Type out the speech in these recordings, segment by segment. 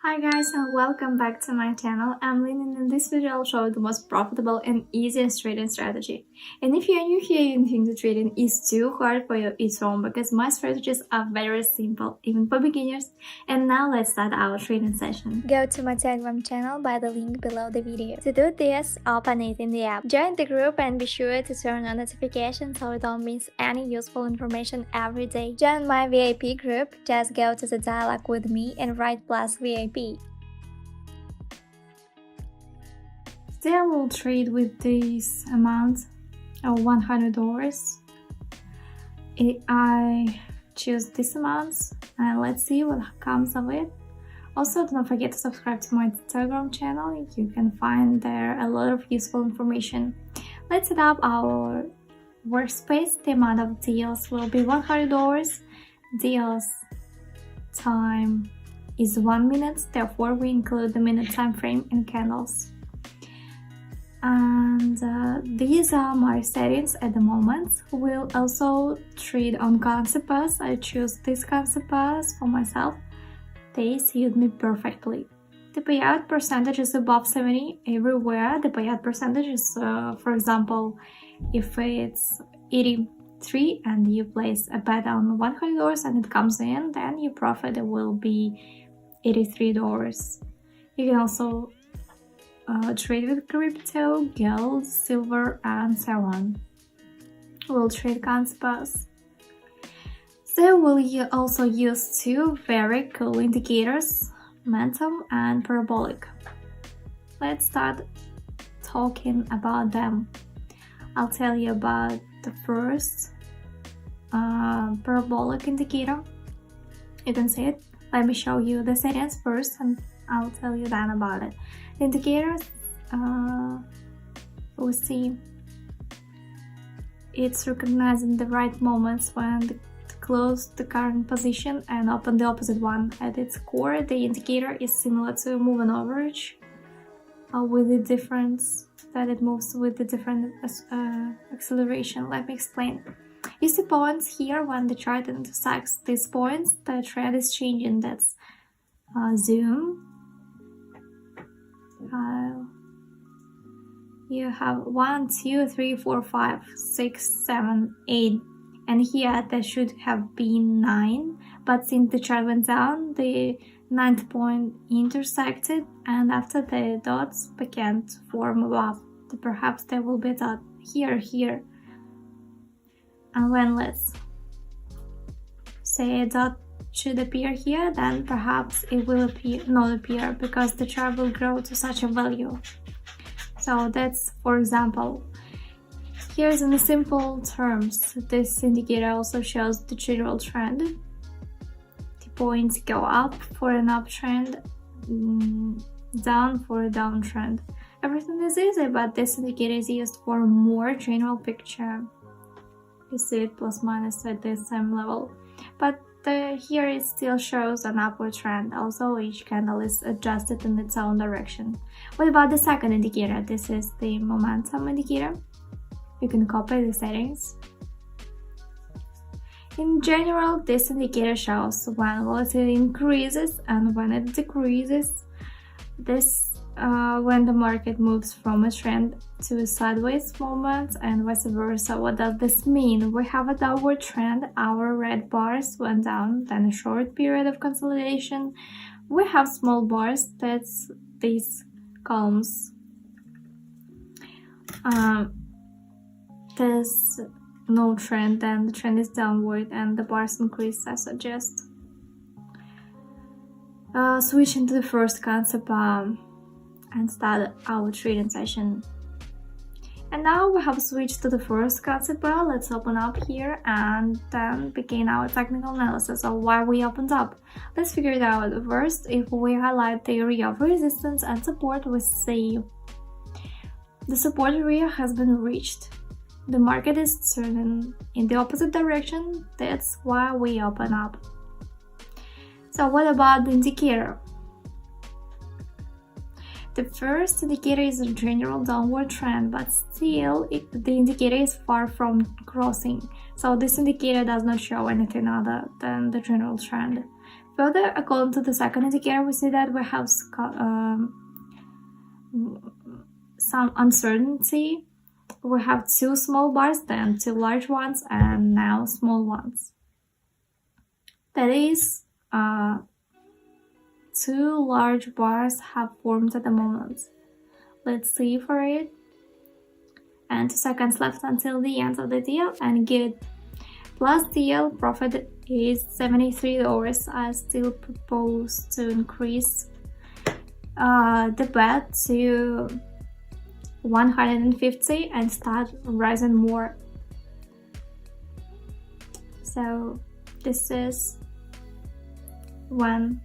Hi guys and welcome back to my channel. I'm Lynn and in this video I'll show you the most profitable and easiest trading strategy. And if you're new here and think the trading is too hard for you, it's wrong because my strategies are very simple, even for beginners. And now let's start our trading session. Go to my Telegram channel by the link below the video. To do this, open it in the app. Join the group and be sure to turn on notifications so you don't miss any useful information every day. Join my VIP group, just go to the dialogue with me and write plus VIP. Today I will trade with this amount of $100. I choose this amount and let's see what comes of it. Also, don't forget to subscribe to my Telegram channel. You can find there a lot of useful information. Let's set up our workspace. The amount of deals will be $100. Deals time is 1 minute, therefore we include the minute time frame in candles. And these are my settings at the moment. We'll also trade on currency pairs. I choose this currency pairs for myself. They suit me perfectly. The payout percentage is above 70 everywhere. The payout percentage is, for example, if it's 83 and you place a bet on $100 and it comes in, then your profit will be $83. You can also trade with crypto, gold, silver, and so on. We'll trade currency pairs. So we'll also use two very cool indicators, momentum and parabolic. Let's start talking about them. I'll tell you about the first parabolic indicator. You can see it. Let me show you the settings first and I'll tell you then about it. The indicators, we see it's recognizing the right moments when to close the current position and open the opposite one. At its core, the indicator is similar to a moving average, with the difference that it moves with the different acceleration. Let me explain. You see points here when the chart intersects these points, the trend is changing. That's zoom. You have 1, 2, 3, 4, 5, 6, 7, 8, and here there should have been 9, but since the chart went down, the 9th point intersected, and after the dots began to form above. Perhaps there will be a dot here, and when let's say a dot should appear here, then perhaps it will not appear because the chart will grow to such a value. So that's, for example, here's in the simple terms. This indicator also shows the general trend. The points go up for an uptrend, down for a downtrend. Everything is easy, but this indicator is used for a more general picture. You see it plus minus at the same level, but here it still shows an upward trend. Also, each candle is adjusted in its own direction. What about the second indicator? This is the momentum indicator. You can copy the settings. In general, this indicator shows when volatility increases and when it decreases. When the market moves from a trend to a sideways movement and vice versa. What does this mean? We have a downward trend, our red bars went down, then a short period of consolidation. We have small bars, that's these columns. There's no trend, then the trend is downward and the bars increase, I suggest. Switching to the first concept and start our trading session. And now we have switched to the first concept bar. Let's open up here and then begin our technical analysis of why we opened up. Let's figure it out. First, if we highlight the area of resistance and support, we see the support area has been reached. The market is turning in the opposite direction. That's why we open up. So what about the indicator? The first indicator is a general downward trend, but still the indicator is far from crossing. So this indicator does not show anything other than the general trend. Further, according to the second indicator, we see that we have some uncertainty. We have 2 small bars, then 2 large ones, and now small ones. That is, 2 large bars have formed at the moment. Let's see for it. And 2 seconds left until the end of the deal, and good. Plus deal profit is $73. I still propose to increase the bet to 150 and start rising more. So this is when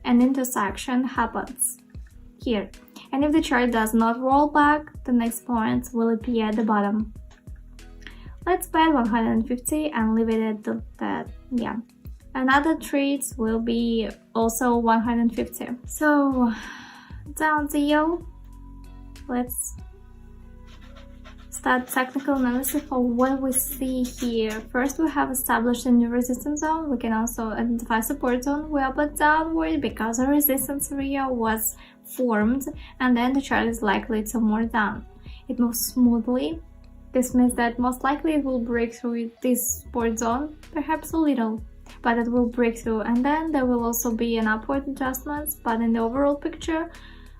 an intersection happens here, and if the chart does not roll back, the next point will appear at the bottom. Let's bet 150 and leave it at that. Yeah, another trade will be also 150. So down deal. Let's start technical analysis for what we see here. First, we have established a new resistance zone. We can also identify support zone. We opened downward because a resistance area was formed, and then the chart is likely to move down. It moves smoothly. This means that most likely it will break through this support zone, perhaps a little, but it will break through, and then there will also be an upward adjustment. But in the overall picture,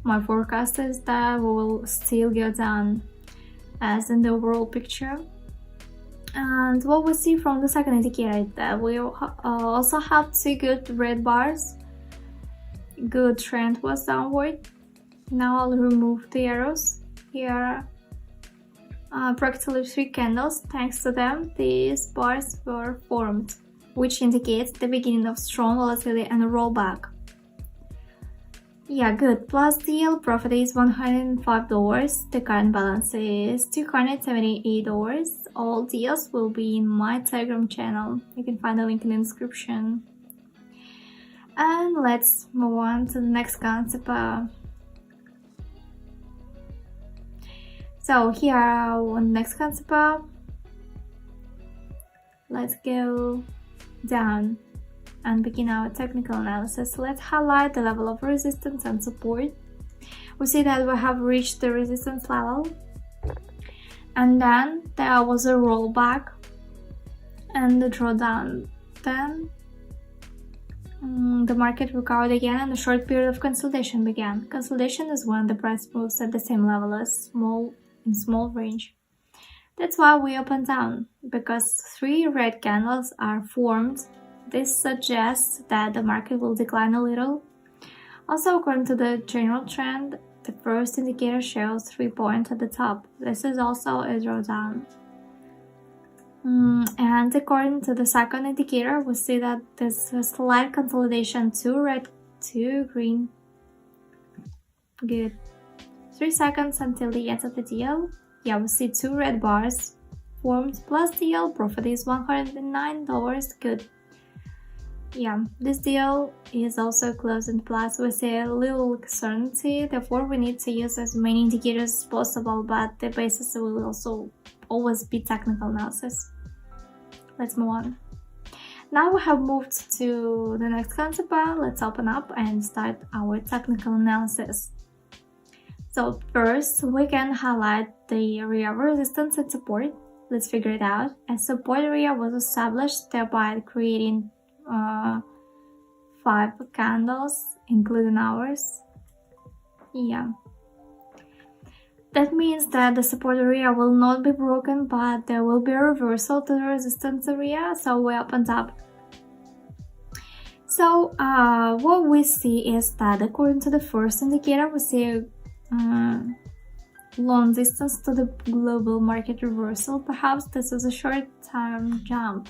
my forecast is that we will still go down as in the overall picture. And what we see from the second indicator is that we also have 2 good red bars. Good trend was downward. Now I'll remove the arrows. Here are practically 3 candles. Thanks to them, these bars were formed, which indicates the beginning of strong volatility and a rollback. Yeah, good. Plus deal profit is $105. The current balance is $278. All deals will be in my Telegram channel. You can find the link in the description. And let's move on to the next concept. So here on the next concept, let's go down and begin our technical analysis. Let's highlight the level of resistance and support. We see that we have reached the resistance level, and then there was a rollback and the drawdown. Then the market recovered again and a short period of consolidation began. Consolidation is when the price moves at the same level as small range. That's why we opened down, because 3 red candles are formed. This suggests that the market will decline a little. Also, according to the general trend, the first indicator shows 3 points at the top. This is also a drawdown. And according to the second indicator, we see that there's a slight consolidation, 2 red, 2 green. Good. 3 seconds until the end of the deal. Yeah, we see 2 red bars formed. Plus deal profit is $109. Good. Yeah, this deal is also closed in plus. We see a little uncertainty, therefore we need to use as many indicators as possible, but the basis will also always be technical analysis. Let's move on. Now we have moved to the next concept. Let's open up and start our technical analysis. So first, we can highlight the area of resistance and support. Let's figure it out. A support area was established, thereby creating 5 candles, including ours. Yeah. That means that the support area will not be broken, but there will be a reversal to the resistance area, so we opened up. So what we see is that according to the first indicator, we see a long distance to the global market reversal. Perhaps this is a short-term jump.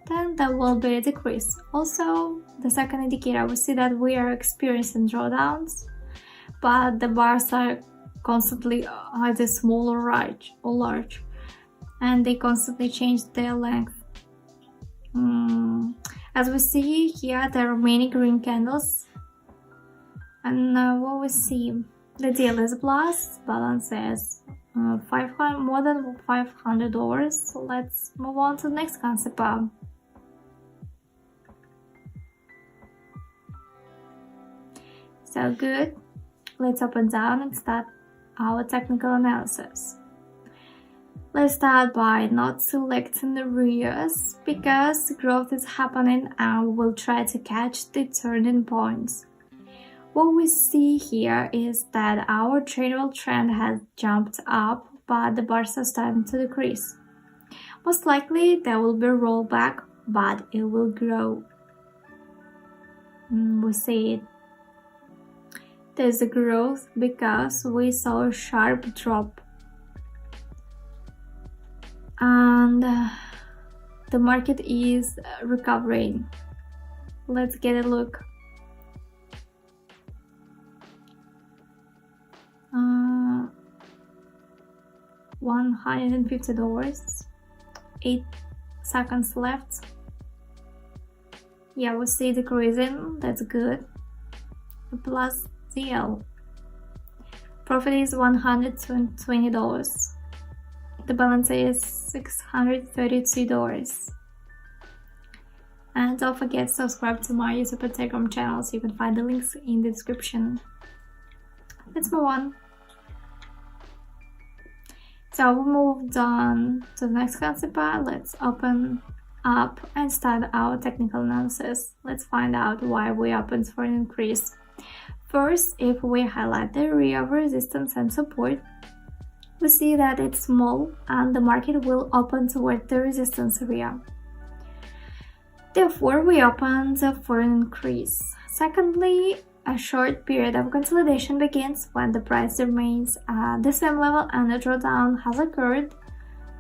Then there will be a decrease. Also, the second indicator, we see that we are experiencing drawdowns, but the bars are constantly either small or large, and they constantly change their length. As we see here, there are many green candles, and what we see, the deal is plus, balance is more than $500. So let's move on to the next concept. So good. Let's open down and start our technical analysis. Let's start by not selecting the areas because growth is happening and we'll try to catch the turning points. What we see here is that our general trend has jumped up, but the bars are starting to decrease. Most likely there will be a rollback, but it will grow. We see it. There's a growth because we saw a sharp drop. And the market is recovering. Let's get a look. $150. 8 seconds left. Yeah, we see decreasing. That's good. Plus deal. Profit is $120. The balance is $632. And don't forget to subscribe to my YouTube and Telegram channels. You can find the links in the description. Let's move on. So we moved on to the next concept. Let's open up and start our technical analysis. Let's find out why we opened for an increase. First, if we highlight the area of resistance and support, we see that it's small and the market will open toward the resistance area. Therefore, we opened for an increase. Secondly, a short period of consolidation begins when the price remains at the same level and a drawdown has occurred.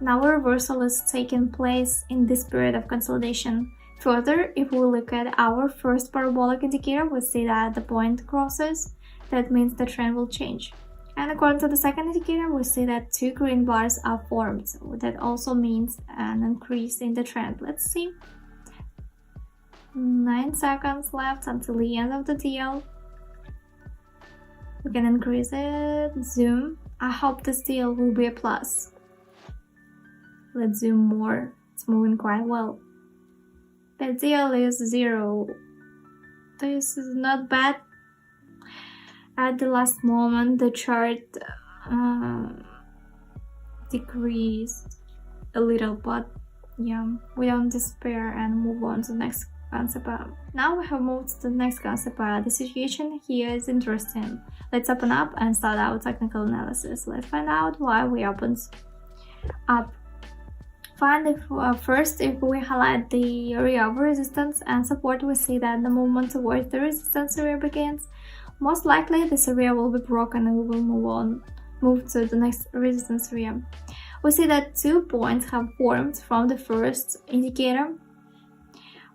Now a reversal is taking place in this period of consolidation. Further, if we look at our first parabolic indicator, we see that the point crosses. That means the trend will change. And according to the second indicator, we see that 2 green bars are formed. That also means an increase in the trend. Let's see. 9 seconds left until the end of the deal. We can increase it. Zoom. I hope this deal will be a plus. Let's zoom more. It's moving quite well. The deal is 0. This is not bad. At the last moment, the chart decreased a little, but yeah, we don't despair and move on to the next concept. Now we have moved to the next concept. The situation here is interesting. Let's open up and start our technical analysis. Let's find out why we opened up. First, if we highlight the area of resistance and support, we see that the movement towards the resistance area begins. Most likely, this area will be broken and we will move to the next resistance area. We see that 2 points have formed from the first indicator.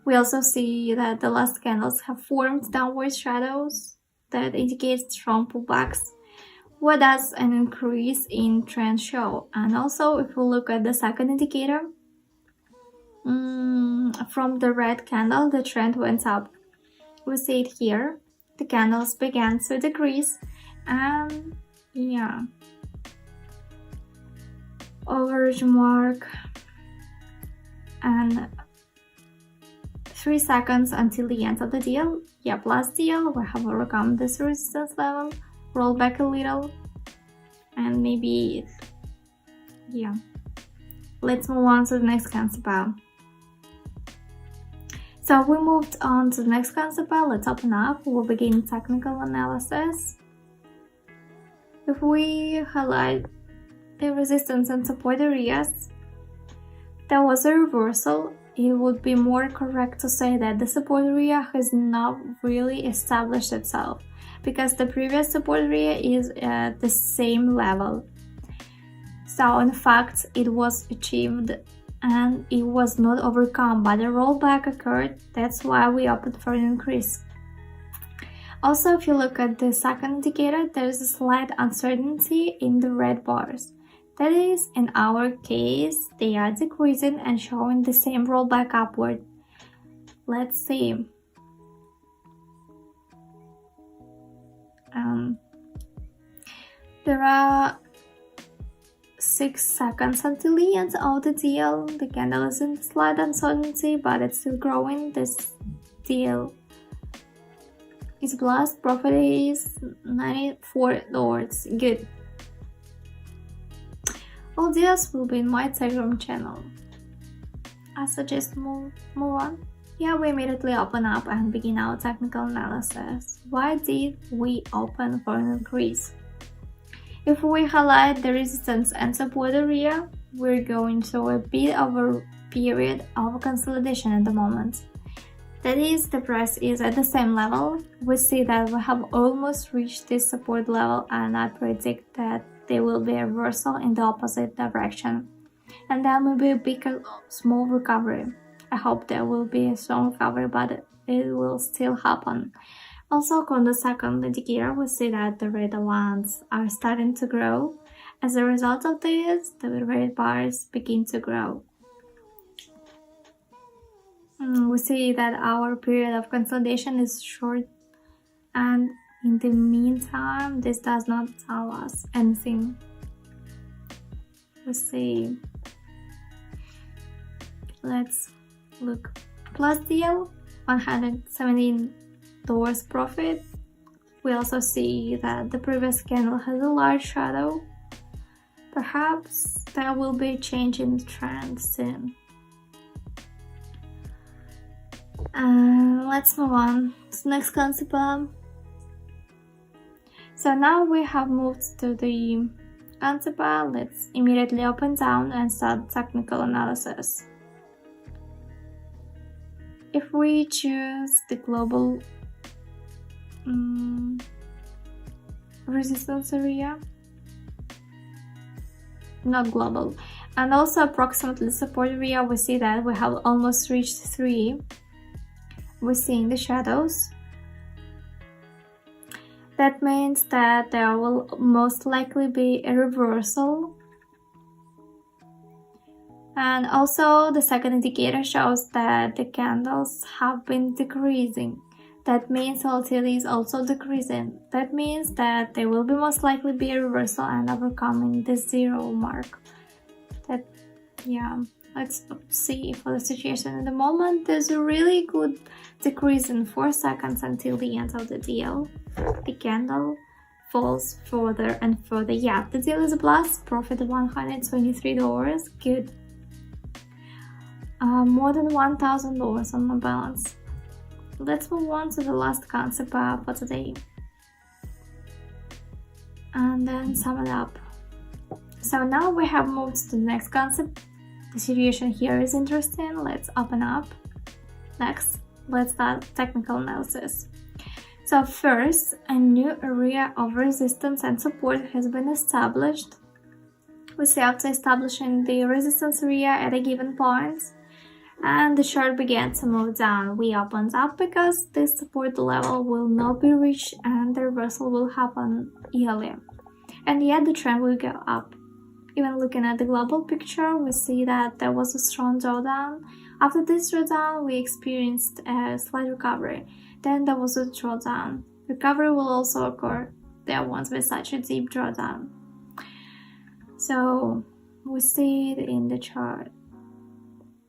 We also see that the last candles have formed downward shadows that indicate strong pullbacks. What does an increase in trend show? And also, if we look at the second indicator, from the red candle, the trend went up. We see it here. The candles began to decrease, and yeah, average mark and 3 seconds until the end of the deal. Yeah, plus deal. We have overcome this resistance level. Roll back a little, and maybe, yeah. Let's move on to the next concept. So we moved on to the next concept. Let's open up. We'll begin technical analysis. If we highlight the resistance and support areas, there was a reversal. It would be more correct to say that the support area has not really established itself, because the previous support area is at the same level. So in fact, it was achieved and it was not overcome, but a rollback occurred. That's why we opted for an increase. Also, if you look at the second indicator, there's a slight uncertainty in the red bars. That is, in our case, they are decreasing and showing the same rollback upward. Let's see. There are 6 seconds until the end of the deal. The candle is in slight uncertainty, but it's still growing. This deal Its last profit is $94. Good. All deals will be in my Telegram channel. I suggest move on. Here we immediately open up and begin our technical analysis. Why did we open for an increase? If we highlight the resistance and support area, we're going through a bit of a period of consolidation at the moment. That is, the price is at the same level. We see that we have almost reached this support level, and I predict that there will be a reversal in the opposite direction. And there may be a big small recovery. I hope there will be a strong recovery, but it will still happen. Also, on the second indicator, we see that the red ones are starting to grow. As a result of this, the red bars begin to grow. We see that our period of consolidation is short, and in the meantime, this does not tell us anything. Let's look. Plus deal, $117 profit. We also see that the previous candle has a large shadow. Perhaps there will be a change in trend soon. Let's move on to the next concept. So now we have moved to the concept. Let's immediately open down and start technical analysis. If we choose the global resistance area, not global, and also approximately support area, we see that we have almost reached 3. We're seeing the shadows. That means that there will most likely be a reversal. And also the second indicator shows that the candles have been decreasing. That means volatility is also decreasing. That means that there will be most likely be a reversal and overcoming the 0 mark. Let's see for the situation at the moment. There's a really good decrease in 4 seconds until the end of the deal. The candle falls further and further. Yeah, the deal is a plus. Profit $123. Good. More than $1,000 on my balance. Let's move on to the last concept for today. And then sum it up. So now we have moved to the next concept. The situation here is interesting. Let's open up. Next, let's start technical analysis. So first, a new area of resistance and support has been established. We see after establishing the resistance area at a given point, and the chart began to move down. We opened up because this support level will not be reached and the reversal will happen earlier. And yet the trend will go up. Even looking at the global picture, we see that there was a strong drawdown. After this drawdown, we experienced a slight recovery. Then there was a drawdown. Recovery will also occur. There won't be such a deep drawdown. So we see it in the chart.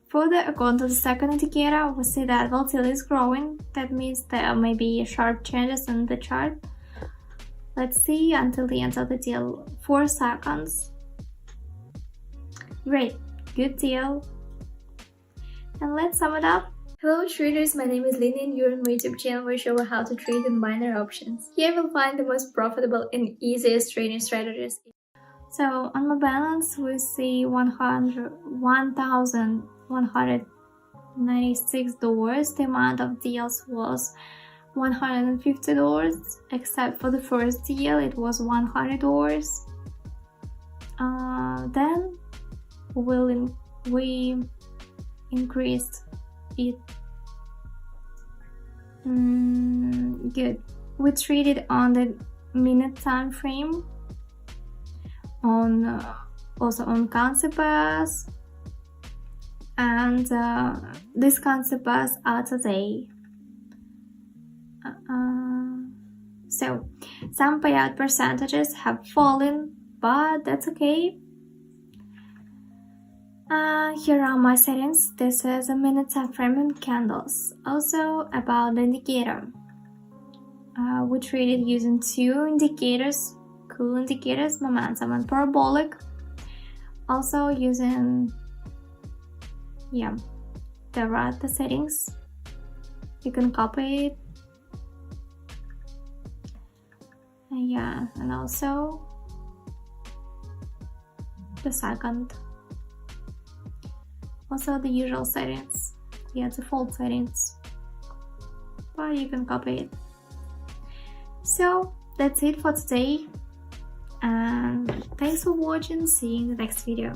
Further, according to the second indicator, we see that volatility is growing. That means there may be sharp changes in the chart. Let's see until the end of the deal. 4 seconds. Great, good deal. And let's sum it up. Hello traders, my name is Lina and you're on my YouTube channel where I show you how to trade in binary options. Here you'll find the most profitable and easiest trading strategies. So on my balance we see $1,196. The amount of deals was $150, except for the first deal it was $100. Then we increased it. Good. We traded on the minute time frame, also on concepts, and these concepts are today. So some payout percentages have fallen, but that's okay. Here are my settings. This is a minute time frame and candles. Also about the indicator. we treated using two indicators, cool indicators, momentum and parabolic. Also using the settings. You can copy it. And also the second. Also the usual settings. Default settings. But you can copy it. So that's it for today. And thanks for watching. See you in the next video.